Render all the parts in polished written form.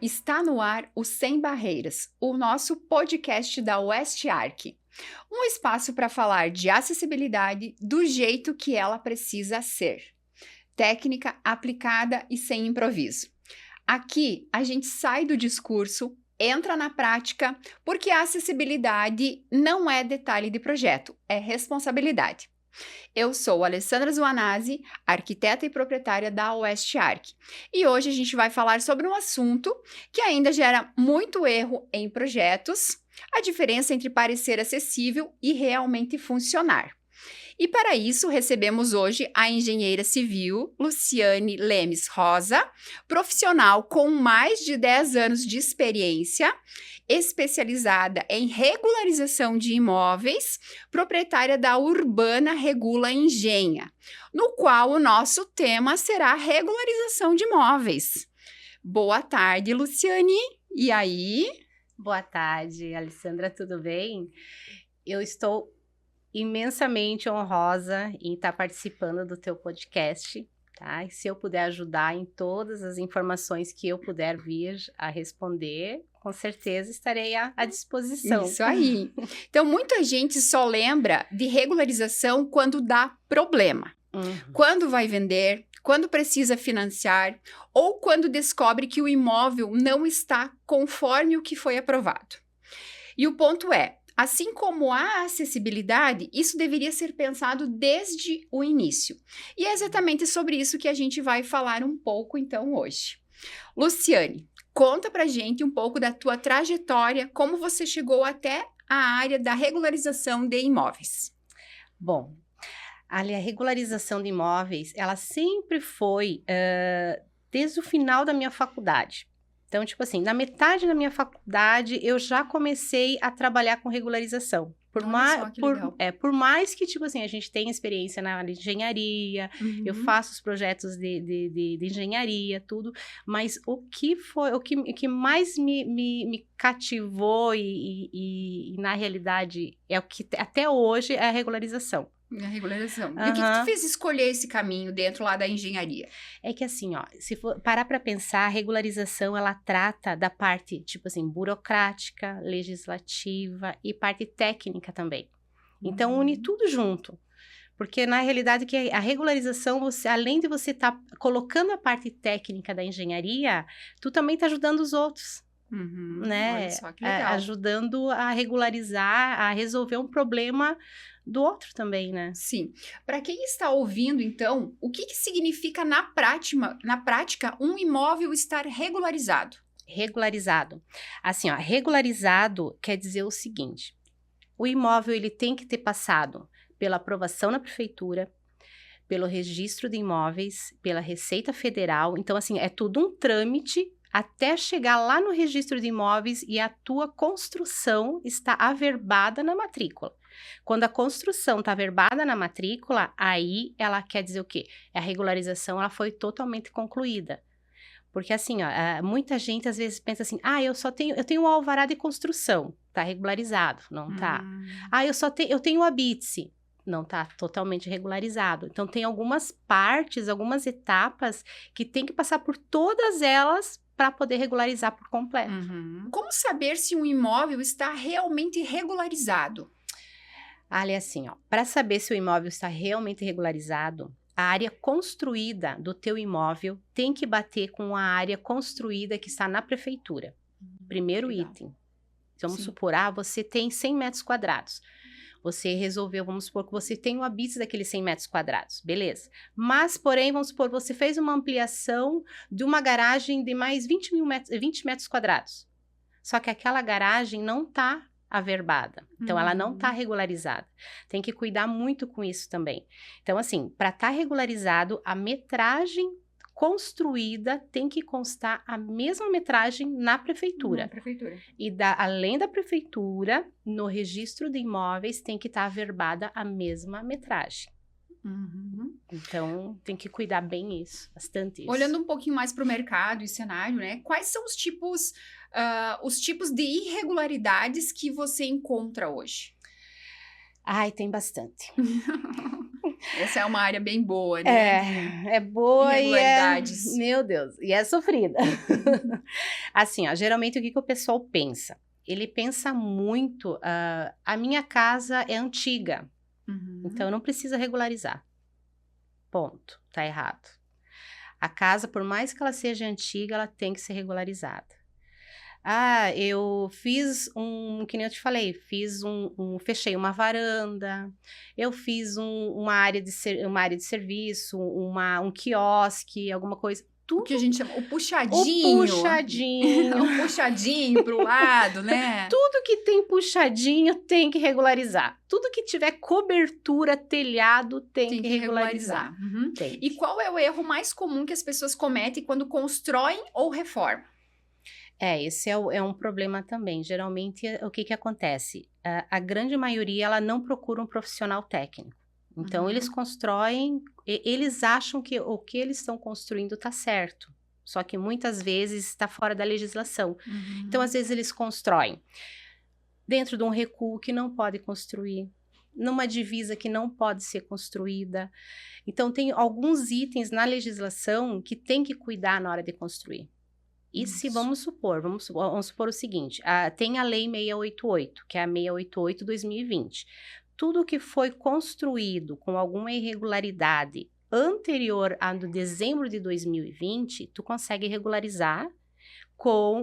Está no ar o Sem Barreiras, o nosso podcast da West Arc. Um espaço para falar de acessibilidade do jeito que ela precisa ser. Técnica aplicada e sem improviso. Aqui a gente sai do discurso, entra na prática, porque a acessibilidade não é detalhe de projeto, é responsabilidade. Eu sou Alessandra Zuanazzi, arquiteta e proprietária da West Arc, e hoje a gente vai falar sobre um assunto que ainda gera muito erro em projetos, a diferença entre parecer acessível e realmente funcionar. E para isso recebemos hoje a engenheira civil Luciane Lemes Rosa, profissional com mais de 10 anos de experiência, especializada em regularização de imóveis, proprietária da Urbana Regula Engenha, no qual o nosso tema será regularização de imóveis. Boa tarde, Luciane. E aí? Boa tarde, Alessandra, tudo bem? Eu estou imensamente honrosa em estar participando do teu podcast, tá? E se eu puder ajudar em todas as informações que eu puder vir a responder, com certeza estarei à disposição. Isso aí. Então, muita gente só lembra de regularização quando dá problema. Quando vai vender, quando precisa financiar ou quando descobre que o imóvel não está conforme o que foi aprovado. E o ponto é, assim como a acessibilidade, isso deveria ser pensado desde o início. E é exatamente sobre isso que a gente vai falar um pouco, então, hoje. Luciane, conta pra gente um pouco da tua trajetória, como você chegou até a área da regularização de imóveis. Bom, a regularização de imóveis, ela sempre foi desde o final da minha faculdade. Então, tipo assim, na metade da minha faculdade, eu já comecei a trabalhar com regularização. Por mais que, tipo assim, a gente tenha experiência na área de engenharia, eu faço os projetos de engenharia, tudo, mas o que mais me cativou e, na realidade, é o que até hoje é a regularização. A regularização. E o que te fez escolher esse caminho dentro lá da engenharia? É que assim, ó, se for parar para pensar, a regularização, ela trata da parte, tipo assim, burocrática, legislativa e parte técnica também. Então, une tudo junto. Porque, na realidade, que a regularização, você, além de você estar colocando a parte técnica da engenharia, tu também tá ajudando os outros. Né? Olha só que legal. Ajudando a regularizar, a resolver um problema do outro também, né? Sim. Para quem está ouvindo, então, o que significa na prática um imóvel estar regularizado? Regularizado. Assim, ó, regularizado quer dizer o seguinte: o imóvel ele tem que ter passado pela aprovação na prefeitura, pelo registro de imóveis, pela Receita Federal. Então, assim, é tudo um trâmite até chegar lá no registro de imóveis e a tua construção está averbada na matrícula. Quando a construção está averbada na matrícula, aí ela quer dizer o quê? A regularização ela foi totalmente concluída. Porque assim, ó, muita gente às vezes pensa assim, eu tenho um alvará de construção, tá regularizado, não tá. Eu tenho o habite, não tá totalmente regularizado. Então tem algumas partes, algumas etapas que tem que passar por todas elas para poder regularizar por completo. Como saber se um imóvel está realmente regularizado? Ali, assim, ó, para saber se o imóvel está realmente regularizado, a área construída do teu imóvel tem que bater com a área construída que está na prefeitura. Primeiro legal. Item. Vamos supor, você tem 100 metros quadrados. Você resolveu, vamos supor que você tem o habite daqueles 100 metros quadrados, beleza. Mas, porém, vamos supor, você fez uma ampliação de uma garagem de mais 20 metros quadrados. Só que aquela garagem não está averbada. Então, ela não está regularizada. Tem que cuidar muito com isso também. Então, assim, para estar regularizado, a metragem construída tem que constar a mesma metragem na prefeitura. E além da prefeitura, no registro de imóveis tem que estar averbada a mesma metragem. Então, tem que cuidar bem isso, bastante isso. Olhando um pouquinho mais para o mercado e cenário, né? Quais são os tipos de irregularidades que você encontra hoje? Ai, tem bastante. Essa é uma área bem boa, né? É boa e irregularidades. meu Deus, e é sofrida. Assim, ó, geralmente o que o pessoal pensa? Ele pensa muito, a minha casa é antiga, então eu não preciso regularizar. Ponto, tá errado. A casa, por mais que ela seja antiga, ela tem que ser regularizada. Eu fiz que nem eu te falei, fechei uma varanda, eu fiz uma área de serviço, um quiosque, alguma coisa. O que a gente chama o puxadinho. O puxadinho. O puxadinho pro lado, né? Tudo que tem puxadinho tem que regularizar. Tudo que tiver cobertura, telhado, tem que regularizar. Tem. E qual é o erro mais comum que as pessoas cometem quando constroem ou reformam? Esse é um problema também. Geralmente, o que acontece? A grande maioria, ela não procura um profissional técnico. Então, eles constroem, eles acham que o que eles estão construindo está certo. Só que muitas vezes está fora da legislação. Então, às vezes, eles constroem dentro de um recuo que não pode construir, numa divisa que não pode ser construída. Então, tem alguns itens na legislação que tem que cuidar na hora de construir. E se vamos supor o seguinte, tem a Lei 688, que é a 688/2020. Tudo que foi construído com alguma irregularidade anterior a dezembro de 2020, tu consegue regularizar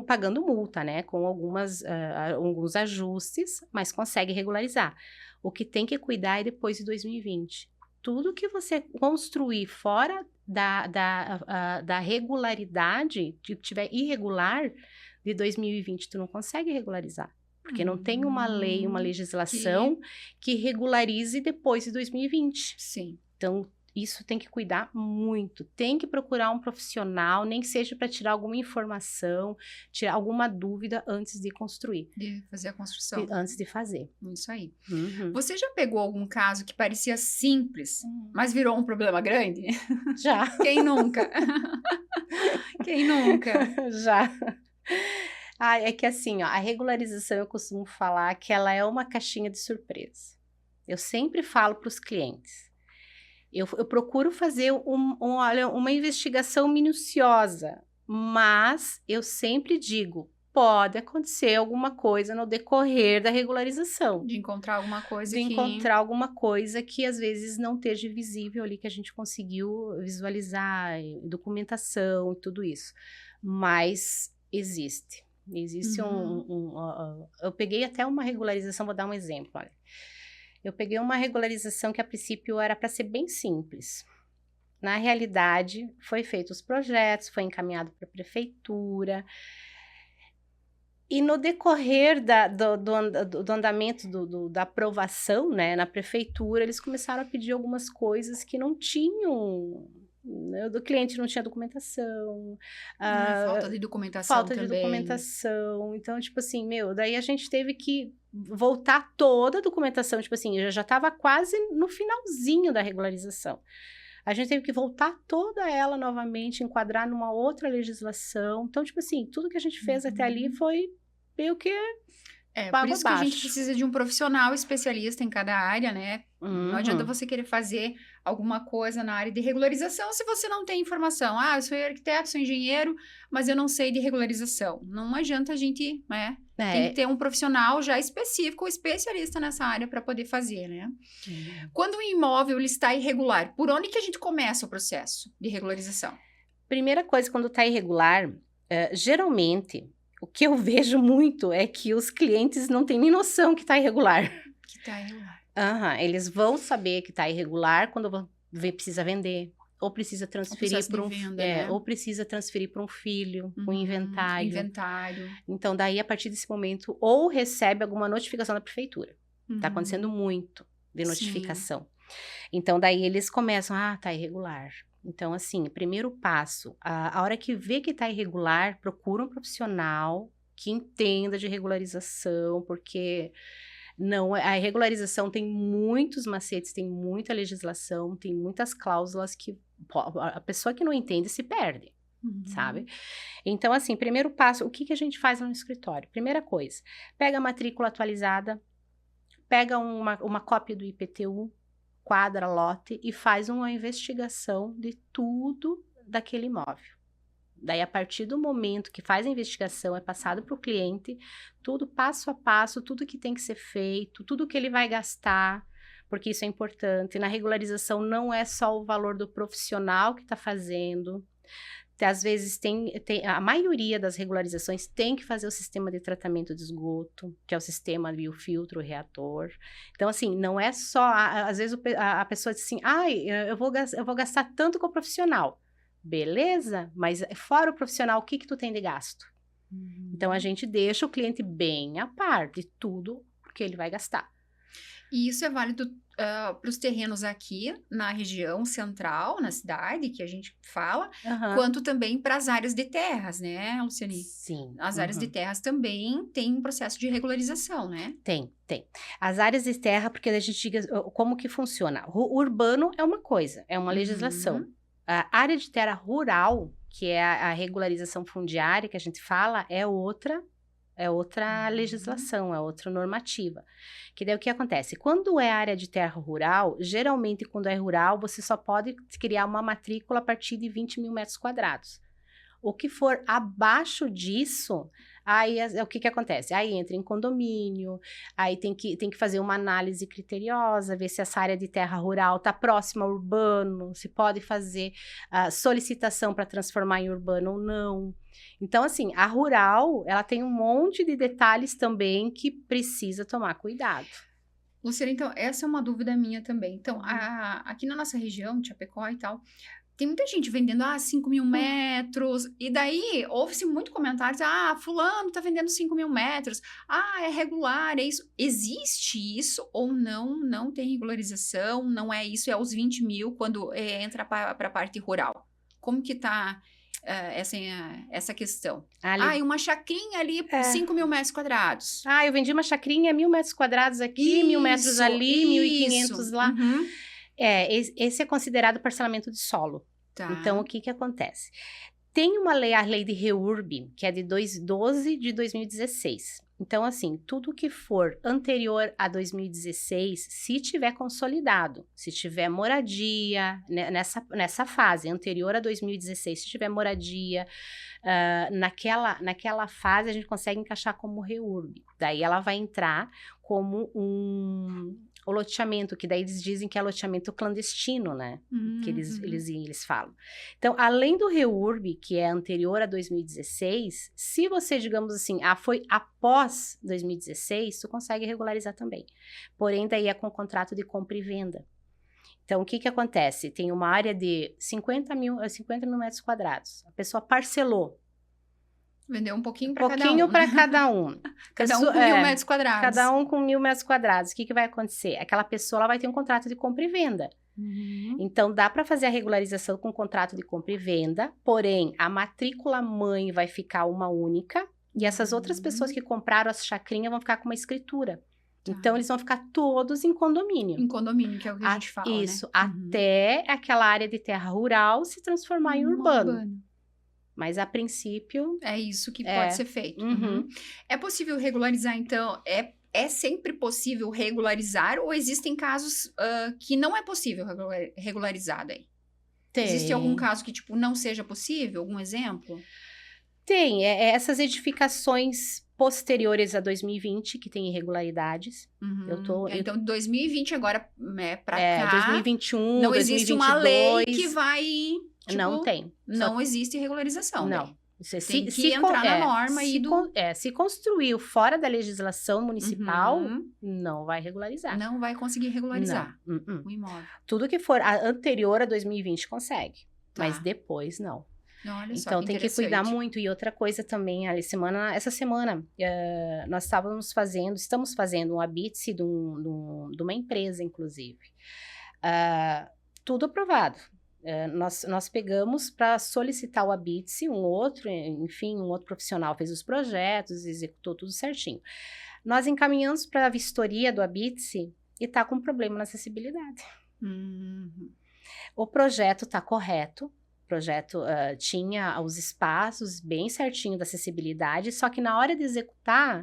pagando multa, né? Com alguns ajustes, mas consegue regularizar. O que tem que cuidar é depois de 2020. Tudo que você construir fora da regularidade, que tiver irregular, de 2020, tu não consegue regularizar. Porque não tem uma lei, uma legislação que regularize depois de 2020. Sim. Então, isso tem que cuidar muito. Tem que procurar um profissional, nem que seja para tirar alguma informação, tirar alguma dúvida antes de construir. De fazer a construção. Antes de fazer. Isso aí. Você já pegou algum caso que parecia simples, mas virou um problema grande? Já. Quem nunca? Quem nunca? Já. É que assim, ó, a regularização eu costumo falar que ela é uma caixinha de surpresa. Eu sempre falo para os clientes. Eu procuro fazer uma investigação minuciosa, mas eu sempre digo, pode acontecer alguma coisa no decorrer da regularização. De encontrar alguma coisa encontrar alguma coisa que às vezes não esteja visível ali, que a gente conseguiu visualizar, documentação e tudo isso. Mas existe. Existe eu peguei até uma regularização, vou dar um exemplo, olha. Eu peguei uma regularização que a princípio era para ser bem simples. Na realidade, foi feito os projetos, foi encaminhado para a prefeitura. E no decorrer do andamento da aprovação, né, na prefeitura, eles começaram a pedir algumas coisas que não tinham... Do cliente não tinha documentação. Falta de documentação também. Falta de documentação. Então, tipo assim, daí a gente teve que voltar toda a documentação. Tipo assim, já estava quase no finalzinho da regularização. A gente teve que voltar toda ela novamente, enquadrar numa outra legislação. Então, tipo assim, tudo que a gente fez até ali foi meio que por isso que a gente precisa de um profissional especialista em cada área, né? Não adianta você querer fazer alguma coisa na área de regularização se você não tem informação. Eu sou arquiteto, sou engenheiro, mas eu não sei de regularização. Não adianta a gente, né? Tem que ter um profissional já específico, especialista nessa área para poder fazer, né? Quando o imóvel ele está irregular, por onde que a gente começa o processo de regularização? Primeira coisa, quando está irregular, geralmente, o que eu vejo muito é que os clientes não têm nem noção que está irregular. Que está irregular. Eles vão saber que está irregular quando precisa vender, ou precisa transferir ou precisa transferir para um filho, um inventário. Então, daí, a partir desse momento, ou recebe alguma notificação da prefeitura. Está acontecendo muito de notificação. Então, daí eles começam, tá irregular. Então, assim, primeiro passo, a hora que vê que está irregular, procura um profissional que entenda de regularização, porque a regularização tem muitos macetes, tem muita legislação, tem muitas cláusulas que a pessoa que não entende se perde, sabe? Então, assim, primeiro passo, o que a gente faz no escritório? Primeira coisa, pega a matrícula atualizada, pega uma cópia do IPTU, quadra, lote e faz uma investigação de tudo daquele imóvel. Daí, a partir do momento que faz a investigação, é passado para o cliente, tudo passo a passo, tudo que tem que ser feito, tudo que ele vai gastar, porque isso é importante. Na regularização, não é só o valor do profissional que está fazendo. Às vezes, a maioria das regularizações tem que fazer o sistema de tratamento de esgoto, que é o sistema de filtro, o reator. Então, assim, não é só... Às vezes, a pessoa diz assim, eu vou gastar tanto com o profissional. Beleza, mas fora o profissional, o que tu tem de gasto? Então, a gente deixa o cliente bem a par de tudo que ele vai gastar. E isso é válido para os terrenos aqui na região central, na cidade, que a gente fala, quanto também para as áreas de terras, né, Luciane? Sim. As áreas de terras também têm um processo de regularização, né? Tem. As áreas de terra, porque a gente diga como que funciona. O urbano é uma coisa, é uma legislação. A área de terra rural, que é a regularização fundiária que a gente fala, é outra legislação, é outra normativa. Que daí o que acontece? Quando é área de terra rural, geralmente quando é rural, você só pode criar uma matrícula a partir de 20 mil metros quadrados. O que for abaixo disso, aí o que acontece? Aí entra em condomínio, aí tem que fazer uma análise criteriosa, ver se essa área de terra rural está próxima ao urbano, se pode fazer solicitação para transformar em urbano ou não. Então, assim, a rural, ela tem um monte de detalhes também que precisa tomar cuidado. Luciana, então, essa é uma dúvida minha também. Então, aqui na nossa região, Chapecó e tal, tem muita gente vendendo, 5 mil metros, e daí ouve-se muito comentários, fulano tá vendendo 5 mil metros, é regular, é isso. Existe isso ou não? Não tem regularização, não é isso, é os 20 mil quando entra para a parte rural. Como que tá essa questão? E uma chacrinha ali, 5 mil metros quadrados. Eu vendi uma chacrinha, 1.000 metros quadrados aqui, 1.000 metros ali, 1.500 lá. Esse é considerado parcelamento de solo. Tá. Então, o que acontece? Tem uma lei, a lei de REURB, que é de 12 de 2016. Então, assim, tudo que for anterior a 2016, se tiver consolidado, se tiver moradia, nessa fase anterior a 2016, se tiver moradia, naquela fase a gente consegue encaixar como REURB. Daí ela vai entrar como o loteamento, que daí eles dizem que é loteamento clandestino, né? Que eles falam. Então, além do REURB, que é anterior a 2016, se você, digamos assim, foi após 2016, tu consegue regularizar também. Porém, daí é com contrato de compra e venda. Então, o que acontece? Tem uma área de 50 mil metros quadrados. A pessoa parcelou. Vendeu um pouquinho para cada um. Cada um. Cada um com 1.000 metros quadrados. Cada um com 1.000 metros quadrados. O que vai acontecer? Aquela pessoa ela vai ter um contrato de compra e venda. Então, dá para fazer a regularização com contrato de compra e venda, porém, a matrícula mãe vai ficar uma única, e essas outras pessoas que compraram as chacrinhas vão ficar com uma escritura. Então, eles vão ficar todos em condomínio. Em condomínio, que é o que a gente fala, isso, né? até aquela área de terra rural se transformar em urbano. Mas, a princípio... É isso que pode ser feito. É possível regularizar, então? É sempre possível regularizar ou existem casos que não é possível regularizar daí? Tem. Existe algum caso que, não seja possível? Algum exemplo? Tem. Essas edificações posteriores a 2020 que tem irregularidades. Então, 2020 agora, para cá... 2021, não 2022... existe uma lei que vai... não tem. Não existe regularização. Não. Daí. Tem que entrar na norma se construiu fora da legislação municipal, não vai regularizar. Não vai conseguir regularizar o imóvel. Tudo que for anterior a 2020 consegue, mas depois não. Olha só, então tem que cuidar muito. E outra coisa também, essa semana, nós estamos fazendo um habite de uma empresa, inclusive. Tudo aprovado. Nós pegamos para solicitar o habite, um outro profissional fez os projetos, executou tudo certinho. Nós encaminhamos para a vistoria do habite e está com problema na acessibilidade. O projeto está correto, o projeto tinha os espaços bem certinho da acessibilidade, só que na hora de executar,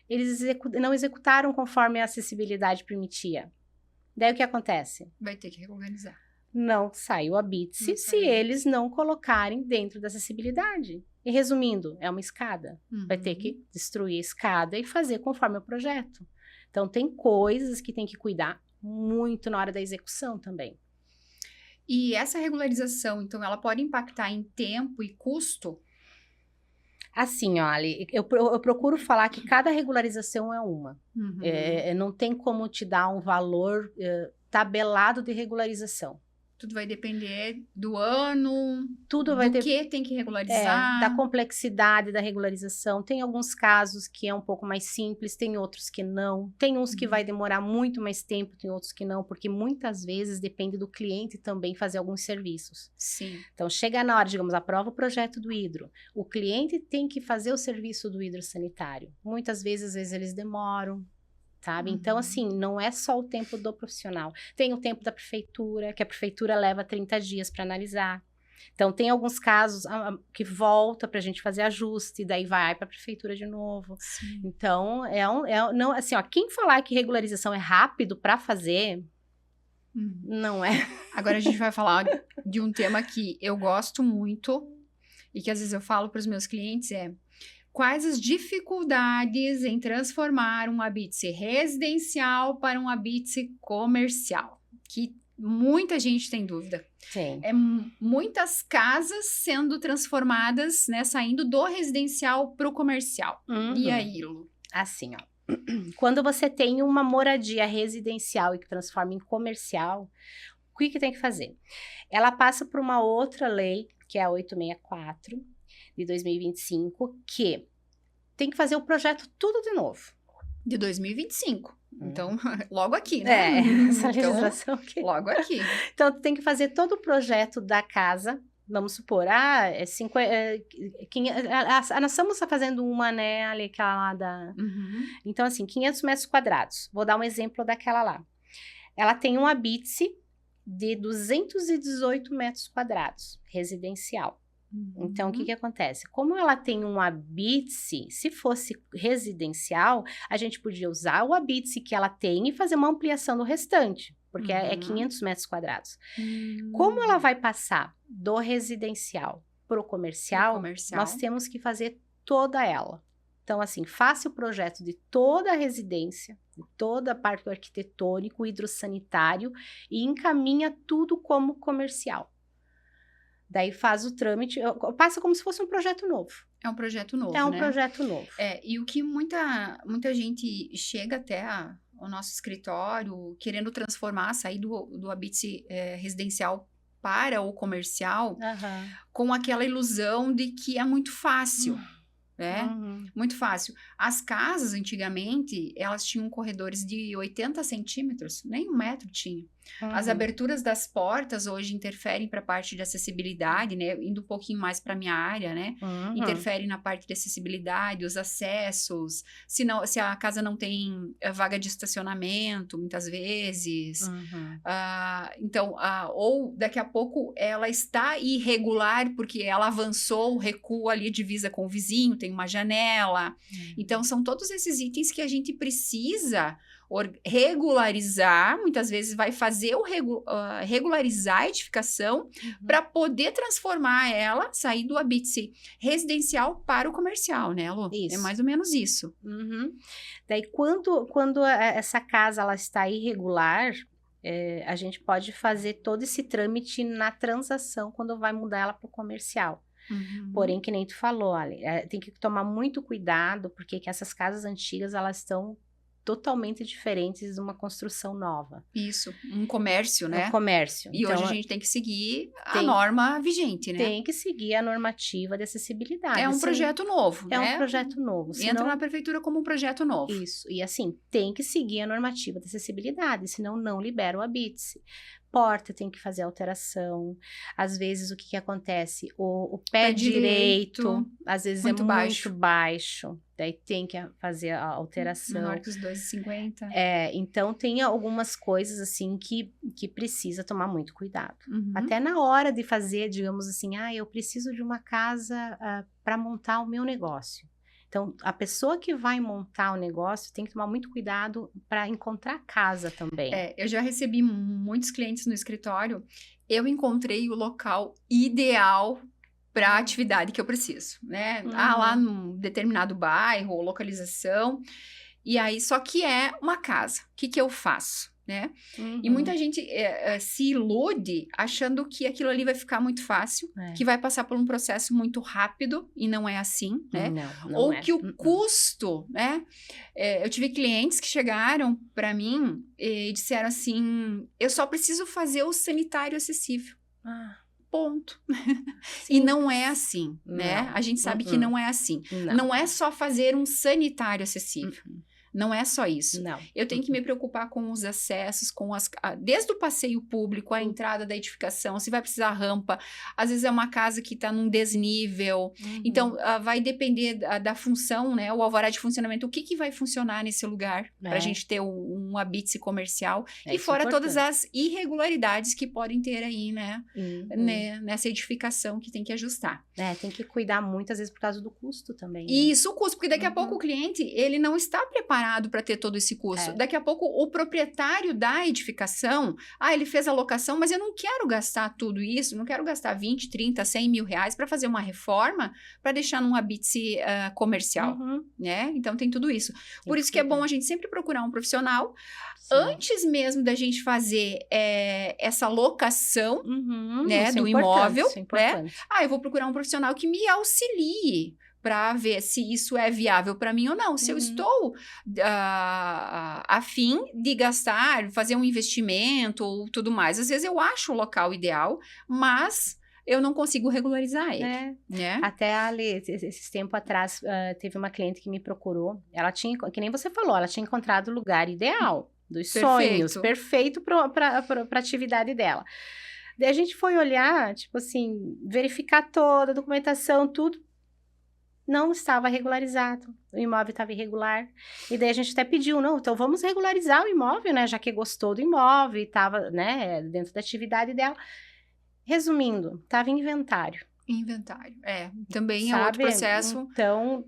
eles não executaram conforme a acessibilidade permitia. Daí o que acontece? Vai ter que regularizar. Não sai o habite-se Não se sai o habite-se. eles não colocarem dentro da acessibilidade. E resumindo, é uma escada. Vai ter que destruir a escada e fazer conforme o projeto. Então, tem coisas que tem que cuidar muito na hora da execução também. E essa regularização, então, ela pode impactar em tempo e custo? Assim, olha, eu procuro falar que cada regularização é uma. Não tem como te dar um valor tabelado de regularização. Tudo vai depender do ano, Tudo vai do que tem que regularizar. da complexidade da regularização. Tem alguns casos que é um pouco mais simples, tem outros que não. Tem uns que vai demorar muito mais tempo, tem outros que não, porque muitas vezes depende do cliente também fazer alguns serviços. Sim. Então, chega na hora, digamos, aprova o projeto do hidro. O cliente tem que fazer o serviço do hidrossanitário. Muitas vezes, às vezes eles demoram. Sabe? Então, assim, não é só o tempo do profissional. Tem o tempo da prefeitura, que a prefeitura leva 30 dias para analisar. Então, tem alguns casos que volta para a gente fazer ajuste, daí vai para a prefeitura de novo. Sim. Então, não, assim, ó, quem falar que regularização é rápido para fazer, não é. Agora a gente vai falar de um tema que eu gosto muito e que às vezes eu falo para os meus clientes quais as dificuldades em transformar um habite residencial para um habite comercial? Que muita gente tem dúvida. Sim. Muitas casas sendo transformadas, né, saindo do residencial para o comercial. E aí, Lu? Assim, ó. Quando você tem uma moradia residencial e que transforma em comercial, o que tem que fazer? Ela passa por uma outra lei, que é a 864, de 2025, que tem que fazer o projeto tudo de novo. De 2025. Então, logo aqui, né? Essa legislação aqui. Logo aqui. Então, tem que fazer todo o projeto da casa. Vamos supor, nós estamos fazendo uma, né, ali, aquela lá da... Então, assim, 500 metros quadrados. Vou dar um exemplo daquela lá. Ela tem um habite de 218 metros quadrados, residencial. Então, o que acontece? Como ela tem um habite-se, se fosse residencial, a gente podia usar o habite-se que ela tem e fazer uma ampliação do restante, porque é 500 metros quadrados. Como ela vai passar do residencial para o comercial, nós temos que fazer toda ela. Então, assim, faça o projeto de toda a residência, de toda a parte do arquitetônico, hidrossanitário e encaminha tudo como comercial. Daí faz o trâmite, passa como se fosse um projeto novo. É um projeto novo, É um né? projeto novo. E o que muita gente chega até ao nosso escritório querendo transformar, sair do habite residencial para o comercial, com aquela ilusão de que é muito fácil. Muito fácil. As casas, antigamente, elas tinham corredores de 80 centímetros, nem 1 metro tinha. As aberturas das portas hoje interferem para a parte de acessibilidade, né? Indo um pouquinho mais para a minha área, né? Interferem na parte de acessibilidade, os acessos. Se a casa não tem vaga de estacionamento, muitas vezes. Então, ou daqui a pouco ela está irregular porque ela avançou, recua ali divisa com o vizinho, tem uma janela. Então, são todos esses itens que a gente precisa regularizar, muitas vezes vai fazer regularizar a edificação para poder transformar ela, sair do habite residencial para o comercial, né, Lu? Isso. É mais ou menos isso. Daí, quando essa casa ela está irregular, a gente pode fazer todo esse trâmite na transação quando vai mudar ela para o comercial. Porém, que nem tu falou, olha, tem que tomar muito cuidado, porque que essas casas antigas, elas estão totalmente diferentes de uma construção nova. Isso, um comércio, né? Um comércio. E então, hoje a gente tem que seguir a norma vigente, né? Tem que seguir a normativa de acessibilidade. É um projeto novo, né? É um projeto novo. Entra na prefeitura como um projeto novo. Isso, e assim, tem que seguir a normativa de acessibilidade, senão não libera o habite-se. Porta tem que fazer alteração. Às vezes, o que acontece? O pé direito, às vezes muito baixo. Daí tem que fazer a alteração. Menor que os 2,50. Então tem algumas coisas assim que precisa tomar muito cuidado. Até na hora de fazer, digamos assim, eu preciso de uma casa para montar o meu negócio. Então, a pessoa que vai montar o negócio tem que tomar muito cuidado para encontrar casa também. Eu já recebi muitos clientes no escritório, eu encontrei o local ideal para a atividade que eu preciso, né? Lá num determinado bairro ou localização, e aí só que é uma casa. O que que eu faço, né? E muita gente se ilude achando que aquilo ali vai ficar muito fácil, que vai passar por um processo muito rápido, e não é assim, né? Não Ou é. que o custo, né? Eu tive clientes que chegaram para mim e disseram assim, eu só preciso fazer o sanitário acessível. Ponto. E não é assim, né? A gente sabe que não é assim. Não é só fazer um sanitário acessível. Não é só isso. Não. Eu tenho que me preocupar com os acessos, desde o passeio público, a entrada da edificação, se vai precisar rampa. Às vezes é uma casa que está num desnível. Então, vai depender da função, né? O alvará de funcionamento. O que vai funcionar nesse lugar para a gente ter um habite comercial. E fora todas as irregularidades que podem ter aí, né? Nessa edificação que tem que ajustar. Tem que cuidar muito, às vezes, por causa do custo também. Né? Isso, o custo. Porque daqui a pouco o cliente, ele não está preparado para ter todo esse custo. Daqui a pouco, o proprietário da edificação, ele fez a locação, mas eu não quero gastar tudo isso, não quero gastar 20, 30, 100 mil reais para fazer uma reforma, para deixar num habite comercial, né? Então, tem tudo isso. Por isso que é bom a gente sempre procurar um profissional, antes mesmo da gente fazer essa locação, né, do imóvel, né? Eu vou procurar um profissional que me auxilie para ver se isso é viável para mim ou não. Se eu estou a fim de gastar, fazer um investimento ou tudo mais. Às vezes eu acho o local ideal, mas eu não consigo regularizar ele. Né? Até, Ali, esses tempos atrás, teve uma cliente que me procurou. Ela tinha, que nem você falou, ela tinha encontrado o lugar ideal, dos sonhos, perfeito para a atividade dela. Daí a gente foi olhar, tipo assim, verificar toda a documentação, tudo. Não estava regularizado, o imóvel estava irregular, e daí a gente até pediu, então vamos regularizar o imóvel, né, já que gostou do imóvel e estava, né, dentro da atividade dela. Resumindo, estava em inventário. Também é outro processo. Então,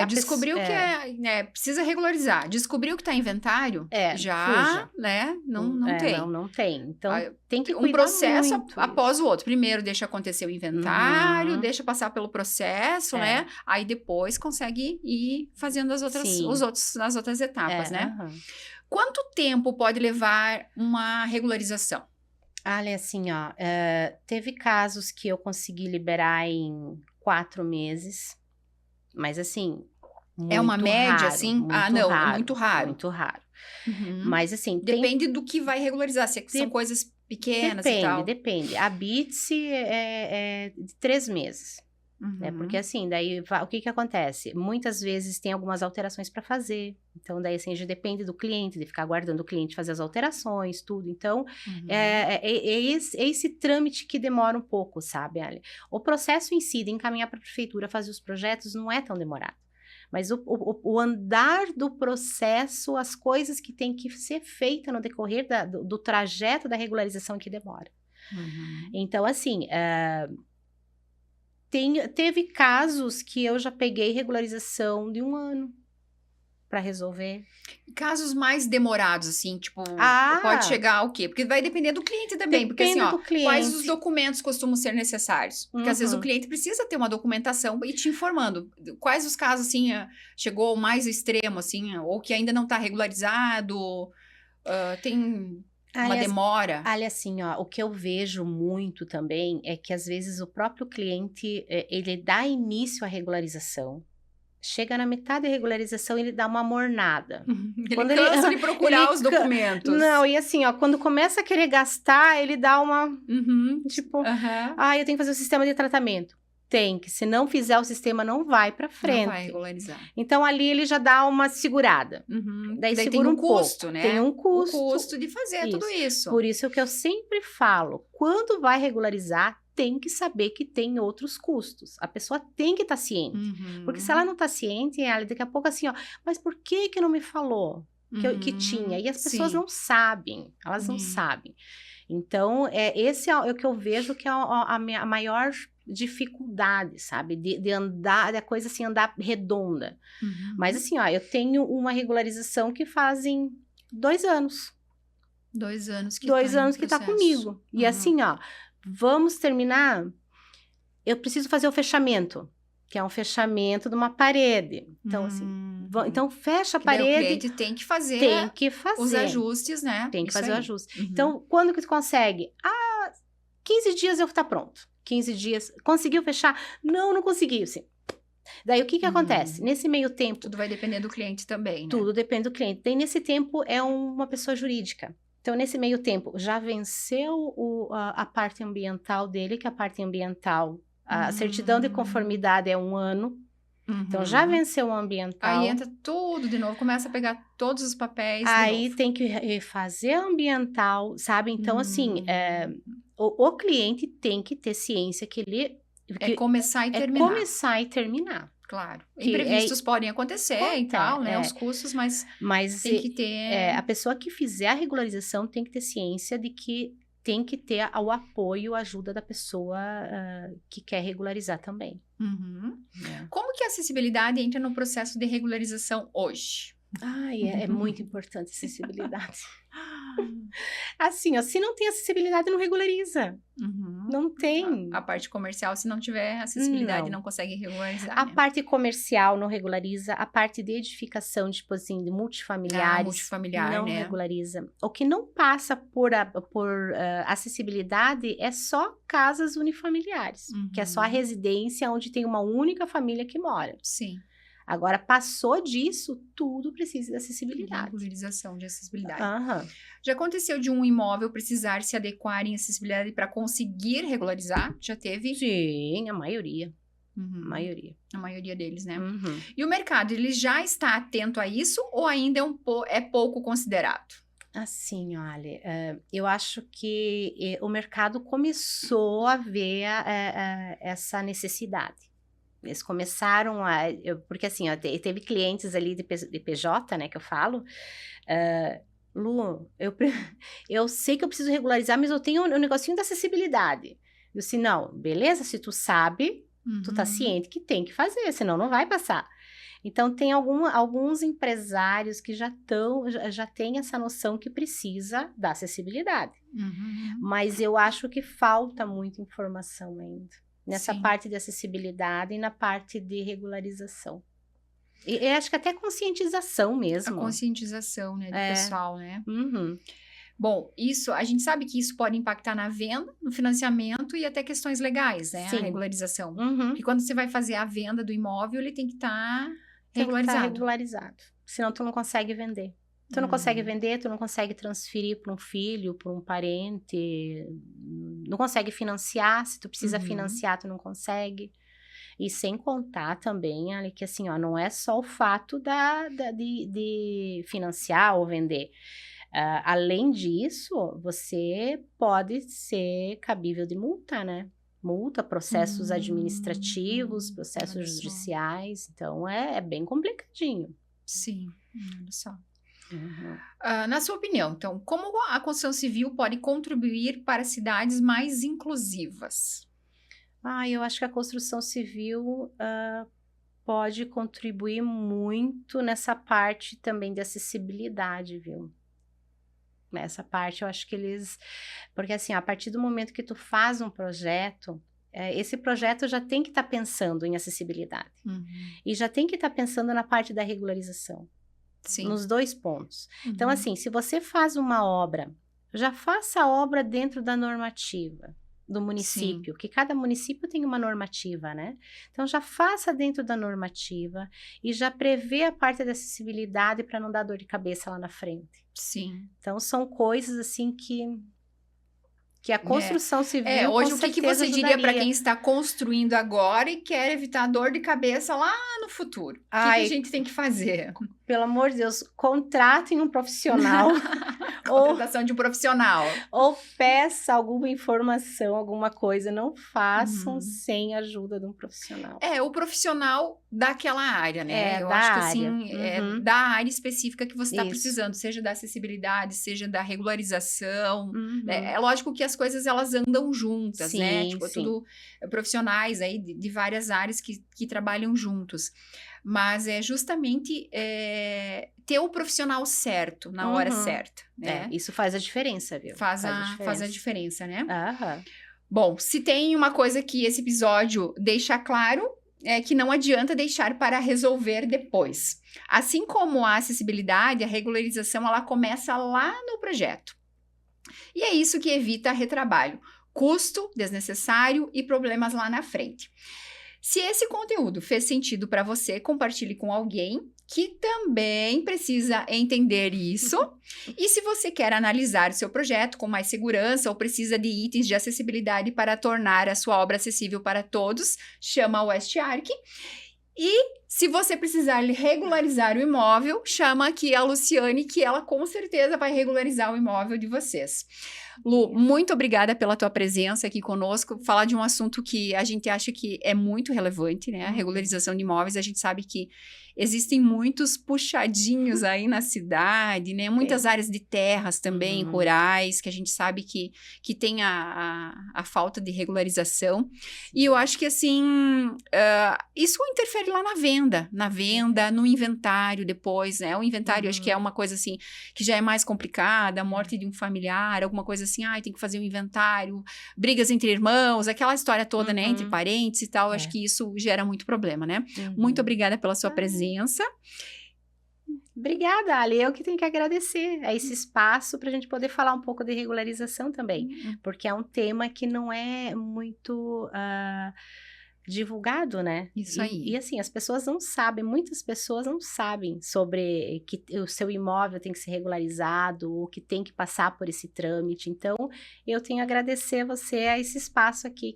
descobriu que precisa regularizar. Descobriu que está em inventário, já, né, não tem. Não tem. Então, tem que cuidar um processo muito após o outro. Primeiro, deixa acontecer o inventário, deixa passar pelo processo, né? Aí, depois, consegue ir fazendo as outras etapas, né? Quanto tempo pode levar uma regularização? Olha, assim, teve casos que eu consegui liberar em 4 meses. Mas assim, é uma média, raro, assim? Raro, é muito raro. Muito raro. Mas assim... Depende do que vai regularizar, se são coisas pequenas e tal. Depende. A Bitse é de 3 meses. Né? Porque assim, daí o que acontece? Muitas vezes tem algumas alterações para fazer. Então, daí assim, já depende do cliente, de ficar aguardando o cliente fazer as alterações, tudo. Então, esse trâmite que demora um pouco, sabe, Ali? O processo em si, de encaminhar para a prefeitura, fazer os projetos, não é tão demorado. Mas o andar do processo, as coisas que tem que ser feitas no decorrer do trajeto da regularização que demora. Então, assim... Teve casos que eu já peguei regularização de 1 ano para resolver. Casos mais demorados, assim, tipo, pode chegar ao quê? Porque vai depender do cliente também. Porque assim, quais os documentos costumam ser necessários? Porque às vezes o cliente precisa ter uma documentação e te informando. Quais os casos, assim, chegou ao mais extremo, assim, ou que ainda não está regularizado, tem... uma demora. Olha, assim, o que eu vejo muito também é que, às vezes, o próprio cliente, ele dá início à regularização. Chega na metade da regularização, ele dá uma mornada. Ele cansa de procurar os documentos. Não, e assim, quando começa a querer gastar, ele dá uma... Tipo, eu tenho que fazer o sistema de tratamento. Tem que, se não fizer o sistema, não vai para frente. Não vai regularizar. Então, ali ele já dá uma segurada. Daí segura tem um custo, pouco. Né? Tem um custo. O custo de fazer tudo isso. Por isso que eu sempre falo, quando vai regularizar, tem que saber que tem outros custos. A pessoa tem que estar ciente. Porque se ela não está ciente, daqui a pouco assim, mas por que não me falou que tinha? E as pessoas não sabem. Elas não sabem. Então, esse é o que eu vejo que é a maior dificuldade, sabe? De andar, da coisa assim, andar redonda. Mas assim, ó, eu tenho uma regularização que fazem 2 anos. 2 anos que 2 tá em anos que tá processo. comigo. E assim, ó, vamos terminar. Eu preciso fazer o fechamento, que é um fechamento de uma parede. Então, assim, então fecha a Que daí o parede. cliente tem que fazer os ajustes, né? Tem que Isso fazer o aí. ajuste. Então, quando que tu consegue? 15 dias eu vou estar pronto. 15 dias. Conseguiu fechar? Não consegui, assim. Daí, o que acontece? Nesse meio tempo... Tudo vai depender do cliente também, né? Tudo depende do cliente. Daí, nesse tempo, é uma pessoa jurídica. Então, nesse meio tempo, já venceu a parte ambiental dele, que a parte ambiental, a certidão de conformidade é 1 ano. Então, já venceu o ambiental. Aí entra tudo de novo, começa a pegar todos os papéis Aí de novo. tem que fazer ambiental, sabe? Então, assim, o cliente tem que ter ciência que ele... É começar e terminar. Começar e terminar. Claro. Imprevistos podem acontecer e tal, né? Os custos, mas tem que ter... a pessoa que fizer a regularização tem que ter ciência de que tem que ter o apoio, a ajuda da pessoa que quer regularizar também. Como que a acessibilidade entra no processo de regularização hoje? É muito importante a acessibilidade. Assim, ó, se não tem acessibilidade, não regulariza. Não tem. A parte comercial, se não tiver acessibilidade, não consegue regularizar. A parte comercial não regulariza. A parte de edificação, tipo assim, de multifamiliares, não regulariza. O que não passa por acessibilidade é só casas unifamiliares, que é só a residência onde tem uma única família que mora. Sim. Agora, passou disso, tudo precisa de acessibilidade. Regularização de acessibilidade. Já aconteceu de um imóvel precisar se adequar em acessibilidade para conseguir regularizar? Já teve? Sim, a maioria. A maioria deles, né? E o mercado, ele já está atento a isso ou ainda é pouco considerado? Assim, olha, eu acho que o mercado começou a ver essa necessidade. Eles começaram porque assim, ó, teve clientes ali de PJ, né, que eu falo, Lu, eu sei que eu preciso regularizar, mas eu tenho um negocinho da acessibilidade. Eu disse, não, beleza, se tu sabe, tu tá ciente que tem que fazer, senão não vai passar. Então, tem alguns empresários que já têm essa noção que precisa da acessibilidade. Mas eu acho que falta muita informação ainda. Nessa parte de acessibilidade e na parte de regularização. E acho que até conscientização mesmo. A conscientização, né, do pessoal, né? Bom, a gente sabe que isso pode impactar na venda, no financiamento e até questões legais, né? Sim. A regularização. Porque quando você vai fazer a venda do imóvel, ele tem que estar regularizado. Senão tu não consegue vender. Tu não consegue vender, tu não consegue transferir para um filho, para um parente, não consegue financiar, se tu precisa financiar, tu não consegue. E sem contar também, Ali, que assim, ó, não é só o fato de financiar ou vender. Além disso, você pode ser cabível de multa, né? Multa, processos administrativos, processos judiciais. Então, é bem complicadinho. Sim, olha só. Na sua opinião, então, como a construção civil pode contribuir para cidades mais inclusivas? Eu acho que a construção civil pode contribuir muito nessa parte também de acessibilidade, viu? Nessa parte, eu acho que porque assim, a partir do momento que tu faz um projeto, esse projeto já tem que estar pensando em acessibilidade. E já tem que estar pensando na parte da regularização. Sim. Nos 2 pontos. Então, assim, se você faz uma obra, já faça a obra dentro da normativa do município, que cada município tem uma normativa, né? Então, já faça dentro da normativa e já prevê a parte da acessibilidade para não dar dor de cabeça lá na frente. Sim. Então, são coisas, assim, que a construção civil, hoje, o que você diria para quem está construindo agora e quer evitar dor de cabeça lá no futuro? O que a gente tem que fazer? pelo amor de Deus, contratem um profissional. Contratação de um profissional. Ou peça alguma informação, alguma coisa. Não façam sem a ajuda de um profissional. O profissional daquela área, né? Eu da acho que área. assim, da área específica que você está precisando, seja da acessibilidade, seja da regularização. É lógico que as coisas, elas andam juntas, né? Tipo, tudo profissionais aí de várias áreas que trabalham juntos. Mas é justamente ter o profissional certo, na hora certa, né? Isso faz a diferença, viu? Faz a diferença, né? Aham. Bom, se tem uma coisa que esse episódio deixa claro, é que não adianta deixar para resolver depois. Assim como a acessibilidade, a regularização, ela começa lá no projeto. E é isso que evita retrabalho, custo desnecessário e problemas lá na frente. Se esse conteúdo fez sentido para você, compartilhe com alguém que também precisa entender isso. E se você quer analisar o seu projeto com mais segurança ou precisa de itens de acessibilidade para tornar a sua obra acessível para todos, chama a WestArc. E se você precisar regularizar o imóvel, chama aqui a Luciane, que ela com certeza vai regularizar o imóvel de vocês. Lu, muito obrigada pela tua presença aqui conosco, falar de um assunto que a gente acha que é muito relevante, né? A regularização de imóveis, a gente sabe que existem muitos puxadinhos aí na cidade, né? Muitas áreas de terras também, rurais, que a gente sabe que tem a falta de regularização. E eu acho que, assim, isso interfere lá na venda, no inventário depois, né? O inventário, acho que é uma coisa, assim, que já é mais complicada, a morte de um familiar, alguma coisa assim, tem que fazer um inventário, brigas entre irmãos, aquela história toda, né? Entre parentes e tal, acho que isso gera muito problema, né? Muito obrigada pela sua presença. Obrigada, Ali. Eu que tenho que agradecer a esse espaço para a gente poder falar um pouco de regularização também, porque é um tema que não é muito divulgado, né? Isso aí. E assim, as pessoas não sabem, muitas pessoas não sabem sobre que o seu imóvel tem que ser regularizado, ou que tem que passar por esse trâmite. Então, eu tenho a agradecer a você a esse espaço aqui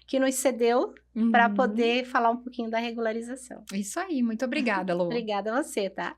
que nos cedeu para poder falar um pouquinho da regularização. Isso aí, muito obrigada, Lu. Obrigada a você, tá?